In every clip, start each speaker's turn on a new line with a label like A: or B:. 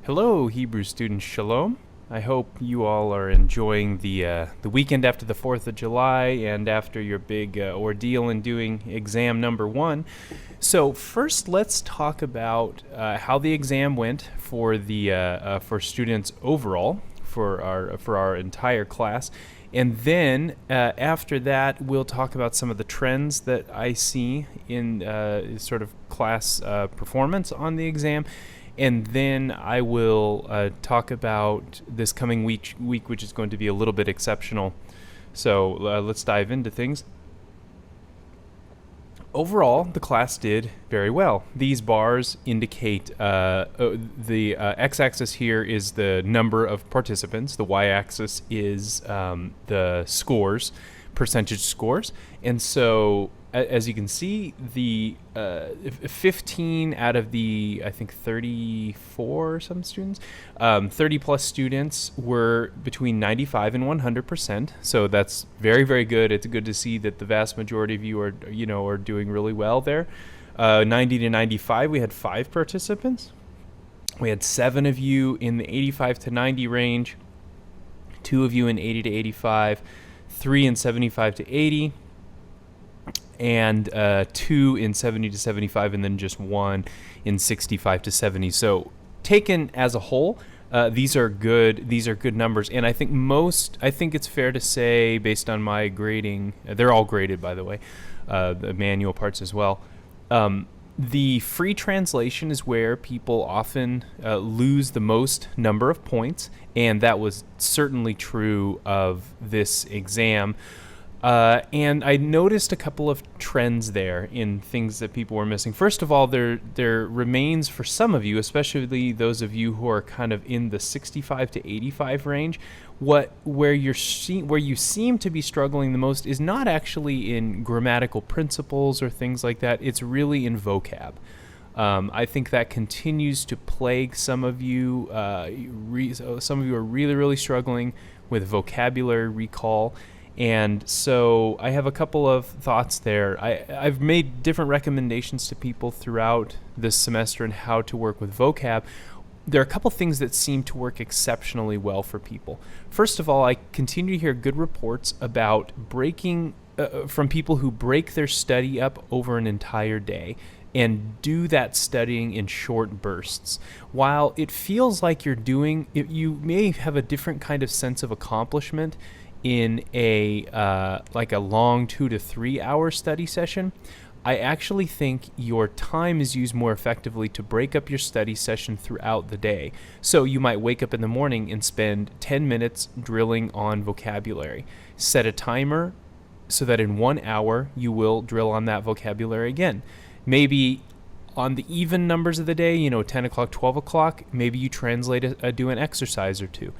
A: Hello, Hebrew students. Shalom. I hope you all are enjoying the weekend after the 4th of July and after your big ordeal in doing exam number one. So first, let's talk about how the exam went for the for students overall for our entire class. And then after that, we'll talk about some of the trends that I see in sort of class performance on the exam. And then I will talk about this coming week, which is going to be a little bit exceptional. So let's dive into things. Overall, the class did very well. These bars indicate the x-axis here is the number of participants. The y-axis is the scores, percentage scores. And so, as you can see, the 15 out of the, I think, 34 or some students, 30 plus students were between 95 and 100%. So that's very, very good. It's good to see that the vast majority of you are doing really well there. 90 to 95, we had 5 participants. We had 7 of you in the 85 to 90 range, 2 of you in 80 to 85, 3 in 75 to 80, and 2 in 70 to 75, and then just 1 in 65 to 70. So taken as a whole, these are good numbers. And I think it's fair to say, based on my grading, they're all graded, by the way, the manual parts as well. The free translation is where people often lose the most number of points, and that was certainly true of this exam. And I noticed a couple of trends there in things that people were missing. First of all, there remains for some of you, especially those of you who are kind of in the 65 to 85 range, where you seem to be struggling the most is not actually in grammatical principles or things like that. It's really in vocab. I think that continues to plague some of you. Some of you are really, really struggling with vocabulary recall. And so I have a couple of thoughts there. I've made different recommendations to people throughout this semester on how to work with vocab. There are a couple things that seem to work exceptionally well for people. First of all, I continue to hear good reports about breaking from people who break their study up over an entire day and do that studying in short bursts. While it feels like you may have a different kind of sense of accomplishment in a long 2 to 3 hour study session, I actually think your time is used more effectively to break up your study session throughout the day. So you might wake up in the morning and spend 10 minutes drilling on vocabulary. Set a timer so that in 1 hour you will drill on that vocabulary again. Maybe on the even numbers of the day, 10 o'clock, 12 o'clock, maybe you do an exercise or 2.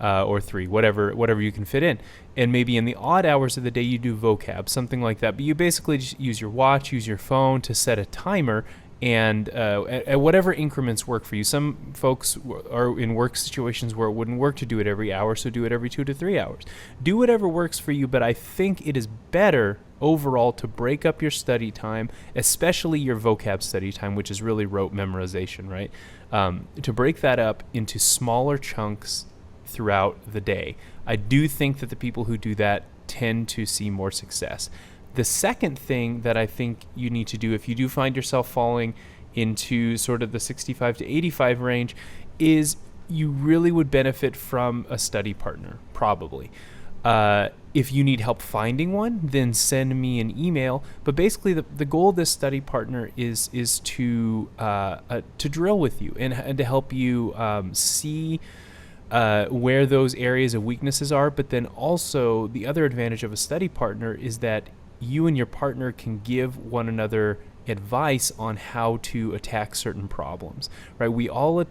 A: Or 3, whatever you can fit in. And maybe in the odd hours of the day you do vocab, something like that. But you basically just use your watch, use your phone to set a timer, and at whatever increments work for you. Some folks are in work situations where it wouldn't work to do it every hour, so do it every 2 to 3 hours. Do whatever works for you, but I think it is better overall to break up your study time, especially your vocab study time, which is really rote memorization, right? To break that up into smaller chunks throughout the day. I do think that the people who do that tend to see more success. The second thing that I think you need to do if you do find yourself falling into sort of the 65 to 85 range is you really would benefit from a study partner, probably. If you need help finding one, then send me an email. But basically, the goal of this study partner is to drill with you and to help you see where those areas of weaknesses are. But then also the other advantage of a study partner is that you and your partner can give one another advice on how to attack certain problems, right? We all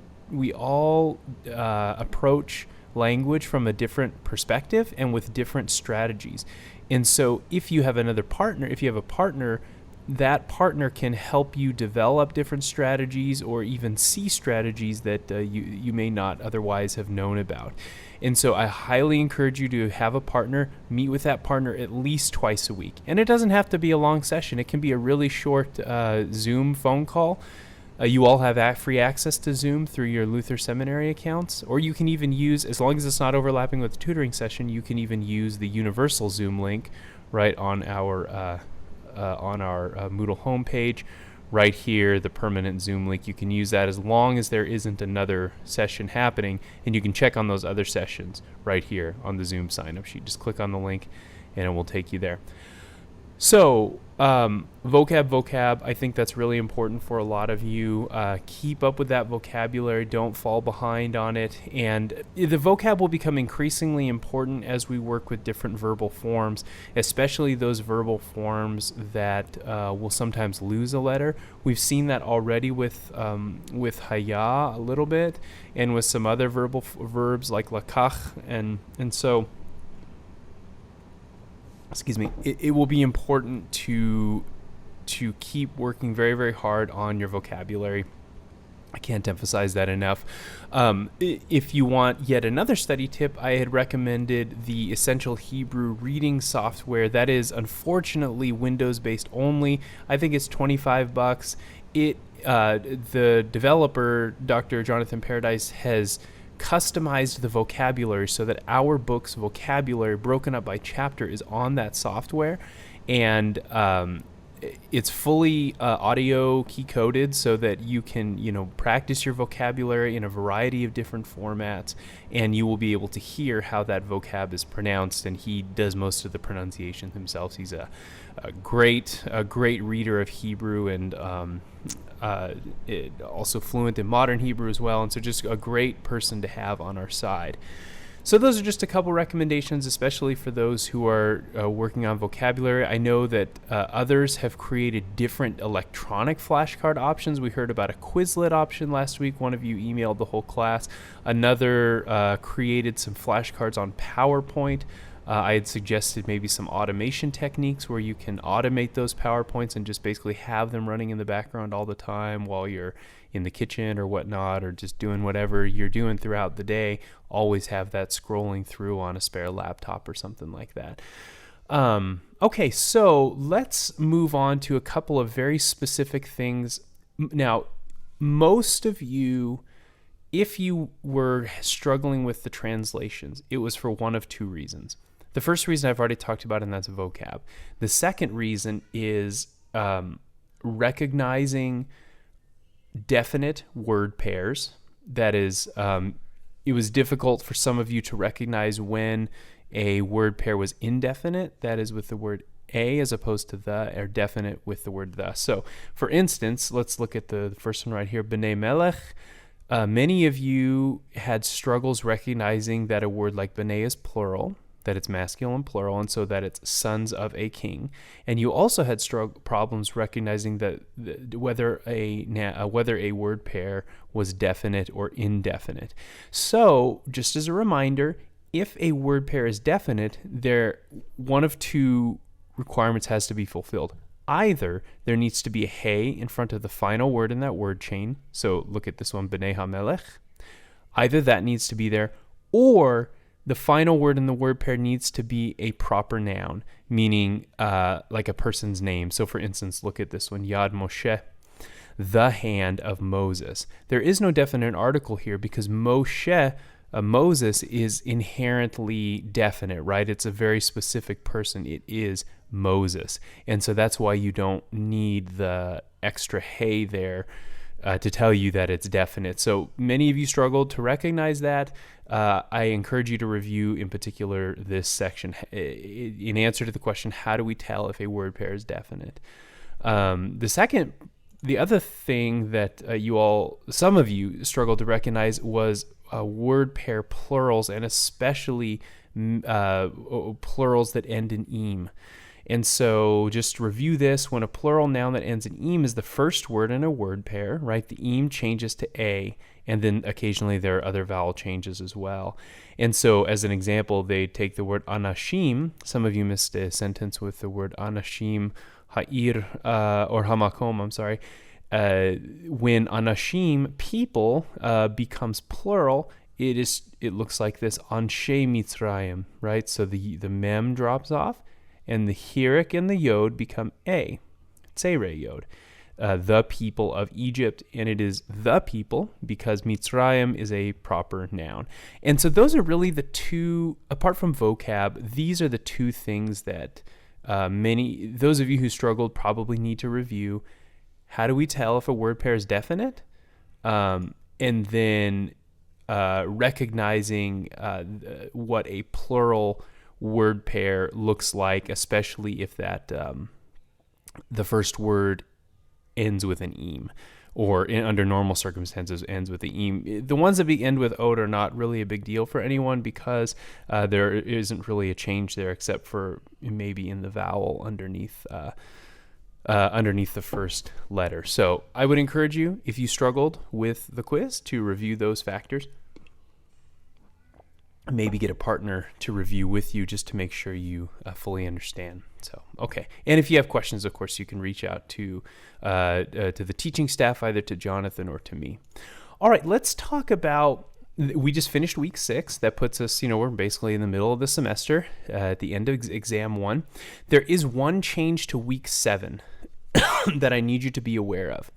A: approach language from a different perspective and with different strategies. And so if you have a partner, that partner can help you develop different strategies or even see strategies that you may not otherwise have known about. And so I highly encourage you to have a partner, meet with that partner at least twice a week. And it doesn't have to be a long session. It can be a really short Zoom phone call You all have free access to Zoom through your Luther Seminary accounts, or you can even use, as long as it's not overlapping with the tutoring session, you can even use the universal Zoom link right on our Moodle homepage. Right here, the permanent Zoom link. You can use that as long as there isn't another session happening, and you can check on those other sessions right here on the Zoom sign-up sheet. Just click on the link, and it will take you there. So, vocab, I think that's really important for a lot of you. Keep up with that vocabulary. Don't fall behind on it. And the vocab will become increasingly important as we work with different verbal forms, especially those verbal forms that will sometimes lose a letter. We've seen that already with haya a little bit, and with some other verbs like lakach, and so... Excuse me. It will be important to keep working very, very hard on your vocabulary. I can't emphasize that enough. If you want yet another study tip, I had recommended the Essential Hebrew reading software. That is unfortunately Windows-based only. I think it's $25. The developer, Dr. Jonathan Paradise, has customized the vocabulary so that our book's vocabulary broken up by chapter is on that software, and it's fully audio key coded so that you can practice your vocabulary in a variety of different formats, and you will be able to hear how that vocab is pronounced. And he does most of the pronunciation himself. He's a great reader of Hebrew, and also fluent in modern Hebrew as well, and so just a great person to have on our side. So those are just a couple recommendations, especially for those who are working on vocabulary. I know that others have created different electronic flashcard options. We heard about a Quizlet option last week. One of you emailed the whole class. Another created some flashcards on PowerPoint. I had suggested maybe some automation techniques where you can automate those PowerPoints and just basically have them running in the background all the time while you're in the kitchen or whatnot, or just doing whatever you're doing throughout the day. Always have that scrolling through on a spare laptop or something like that. Okay, so let's move on to a couple of very specific things. Now, most of you, if you were struggling with the translations, it was for one of two reasons. The first reason I've already talked about, and that's vocab. The second reason is recognizing definite word pairs. That is, it was difficult for some of you to recognize when a word pair was indefinite, that is with the word a as opposed to the, or definite with the word the. So, for instance, let's look at the first one right here, B'nai Melech. Many of you had struggles recognizing that a word like B'nai is plural, that it's masculine plural, and so that it's sons of a king. And you also had problems recognizing that whether a word pair was definite or indefinite. So, just as a reminder, if a word pair is definite, one of two requirements has to be fulfilled. Either there needs to be a hey in front of the final word in that word chain. So look at this one, B'nai HaMelech. Either that needs to be there, or the final word in the word pair needs to be a proper noun, meaning like a person's name. So for instance, look at this one, Yad Moshe, the hand of Moses. There is no definite article here because Moshe, Moses, is inherently definite, right? It's a very specific person. It is Moses. And so that's why you don't need the extra hey there to tell you that it's definite. So many of you struggled to recognize that. I encourage you to review in particular this section in answer to the question, how do we tell if a word pair is definite? The other thing that some of you struggled to recognize was word pair plurals, and especially plurals that end in eem. And so just review this. When a plural noun that ends in eem is the first word in a word pair, right, the eem changes to a, and then occasionally there are other vowel changes as well. And so as an example, they take the word anashim. Some of you missed a sentence with the word anashim, ha'ir, or hamakom, I'm sorry. When anashim, people, becomes plural, it looks like this, Anshe Mitzrayim, right? So the mem drops off, and the hirik and the yod become a, Tzere yod. the people of Egypt, and it is the people because Mitzrayim is a proper noun. And so those are really the two, apart from vocab, these are the two things that those of you who struggled probably need to review. How do we tell if a word pair is definite? And then recognizing what a plural word pair looks like, especially if that the first word ends with an eem, or under normal circumstances ends with the eem. The ones that end with ode are not really a big deal for anyone because there isn't really a change there except for maybe in the vowel underneath the first letter. So I would encourage you, if you struggled with the quiz, to review those factors. Maybe get a partner to review with you just to make sure you fully understand. So, okay. And if you have questions, of course, you can reach out to the teaching staff, either to Jonathan or to me. All right, let's talk about, we just finished week 6. That puts us, we're basically in the middle of the semester, at the end of exam 1. There is one change to week 7 that I need you to be aware of.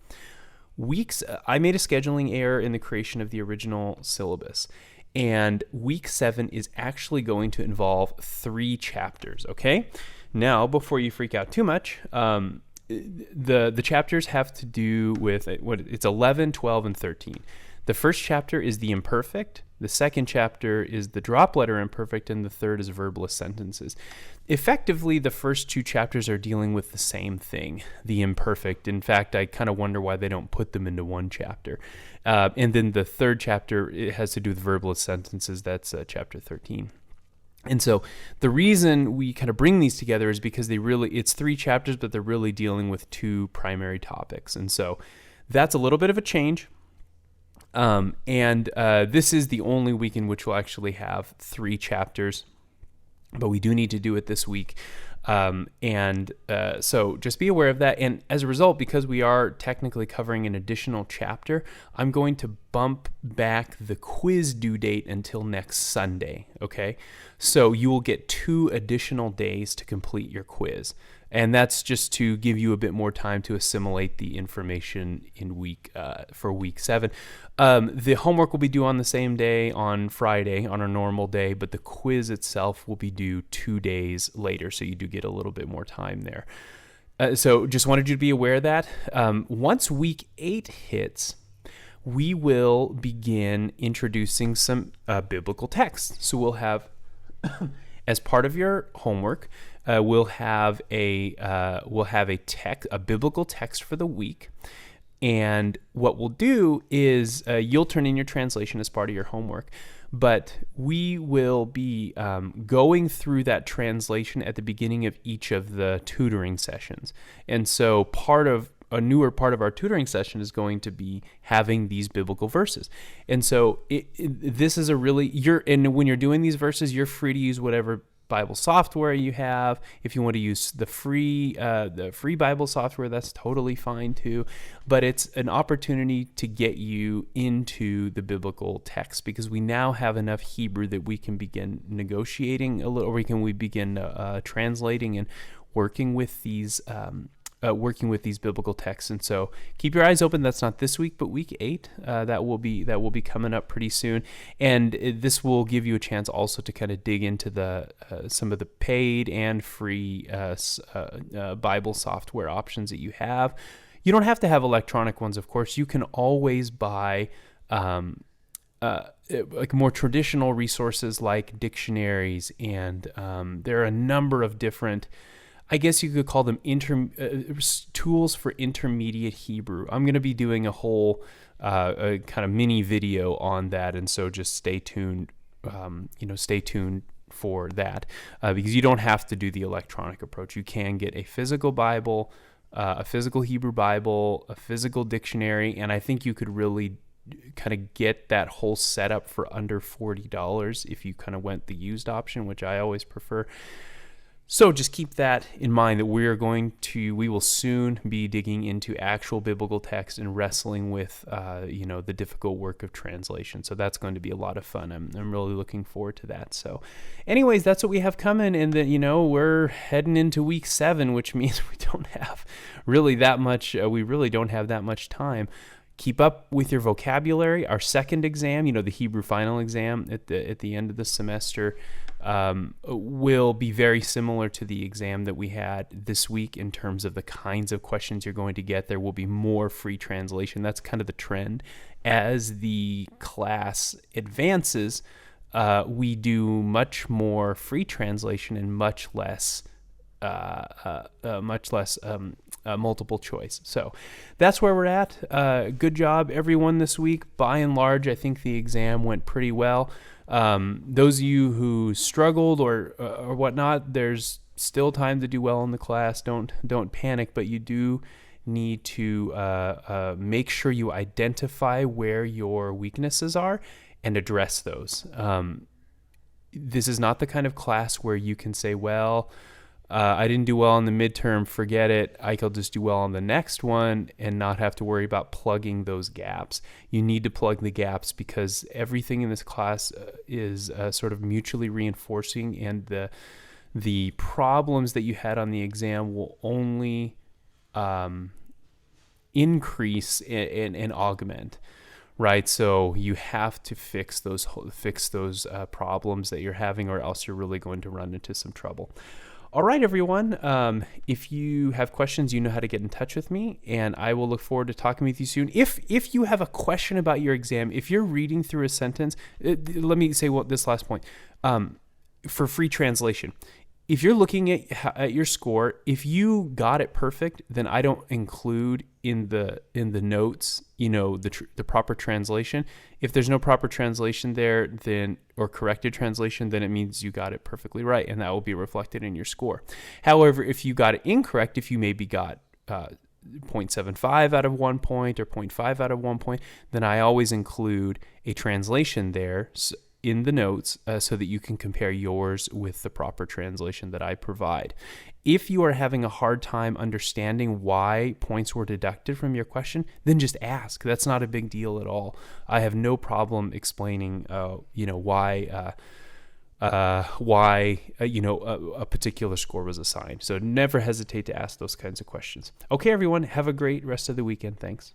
A: I made a scheduling error in the creation of the original syllabus. And week 7 is actually going to involve 3 chapters, okay? Now, before you freak out too much, the chapters have to do with, it's 11, 12, and 13. The first chapter is the imperfect, the second chapter is the drop letter imperfect, and the third is verbless sentences. Effectively, the first 2 chapters are dealing with the same thing, the imperfect. In fact, I kind of wonder why they don't put them into one chapter. And then the third chapter, it has to do with verbless sentences. That's chapter 13. And so the reason we kind of bring these together is because it's 3 chapters, but they're really dealing with 2 primary topics. And so that's a little bit of a change. This is the only week in which we'll actually have 3 chapters, but we do need to do it this week. So just be aware of that. And as a result, because we are technically covering an additional chapter, I'm going to bump back the quiz due date until next Sunday. Okay. So you will get 2 additional days to complete your quiz. And that's just to give you a bit more time to assimilate the information in for week 7. The homework will be due on the same day, on Friday, on a normal day, but the quiz itself will be due 2 days later, so you do get a little bit more time there. So just wanted you to be aware of that. Once week 8 hits, we will begin introducing some biblical texts. So we'll have, as part of your homework, we'll have a biblical text for the week, and what we'll do is you'll turn in your translation as part of your homework, but we will be going through that translation at the beginning of each of the tutoring sessions. And so a newer part of our tutoring session is going to be having these biblical verses. And so this is and when you're doing these verses, you're free to use whatever Bible software you have. If you want to use the free Bible software, that's totally fine too. But it's an opportunity to get you into the biblical text, because we now have enough Hebrew that we can begin negotiating a little, or we begin translating and working with these biblical texts. And so keep your eyes open. That's not this week, but week 8, that will be coming up pretty soon. And this will give you a chance also to kind of dig into some of the paid and free Bible software options that you have. You don't have to have electronic ones, of course. You can always buy like more traditional resources like dictionaries, and there are a number of different, I guess you could call them tools for intermediate Hebrew. I'm going to be doing a whole kind of mini video on that, and so just stay tuned. Stay tuned for that, because you don't have to do the electronic approach. You can get a physical Bible, a physical Hebrew Bible, a physical dictionary, and I think you could really kind of get that whole setup for under $40 if you kind of went the used option, which I always prefer. So just keep that in mind that we will soon be digging into actual biblical text and wrestling with, the difficult work of translation. So that's going to be a lot of fun. I'm really looking forward to that. So anyways, that's what we have coming. And we're heading into week 7, which means we don't have really that much. We really don't have that much time. Keep up with your vocabulary. Our second exam, the Hebrew final exam at the end of the semester, will be very similar to the exam that we had this week in terms of the kinds of questions you're going to get. There will be more free translation. That's kind of the trend. As the class advances, we do much more free translation and much less multiple choice. So that's where we're at. Good job, everyone, this week. By and large, I think the exam went pretty well. Those of you who struggled or whatnot, there's still time to do well in the class. Don't panic, but you do need to make sure you identify where your weaknesses are and address those. This is not the kind of class where you can say, well, I didn't do well on the midterm, forget it. I'll just do well on the next one and not have to worry about plugging those gaps. You need to plug the gaps because everything in this class is sort of mutually reinforcing, and the problems that you had on the exam will only increase and augment. Right, so you have to fix those problems that you're having, or else you're really going to run into some trouble. All right, everyone. If you have questions, you know how to get in touch with me, and I will look forward to talking with you soon. If you have a question about your exam, if you're reading through a sentence, let me say this last point. For free translation, if you're looking at your score, if you got it perfect, then I don't include in the notes, the proper translation. If there's no proper translation there, or corrected translation, then it means you got it perfectly right, and that will be reflected in your score. However, if you got it incorrect, if you maybe got 0.75 out of 1 point or 0.5 out of 1 point, then I always include a translation there in the notes so that you can compare yours with the proper translation that I provide. If you are having a hard time understanding why points were deducted from your question, then just ask. That's not a big deal at all. I have no problem explaining, why a particular score was assigned. So never hesitate to ask those kinds of questions. Okay, everyone, have a great rest of the weekend. Thanks.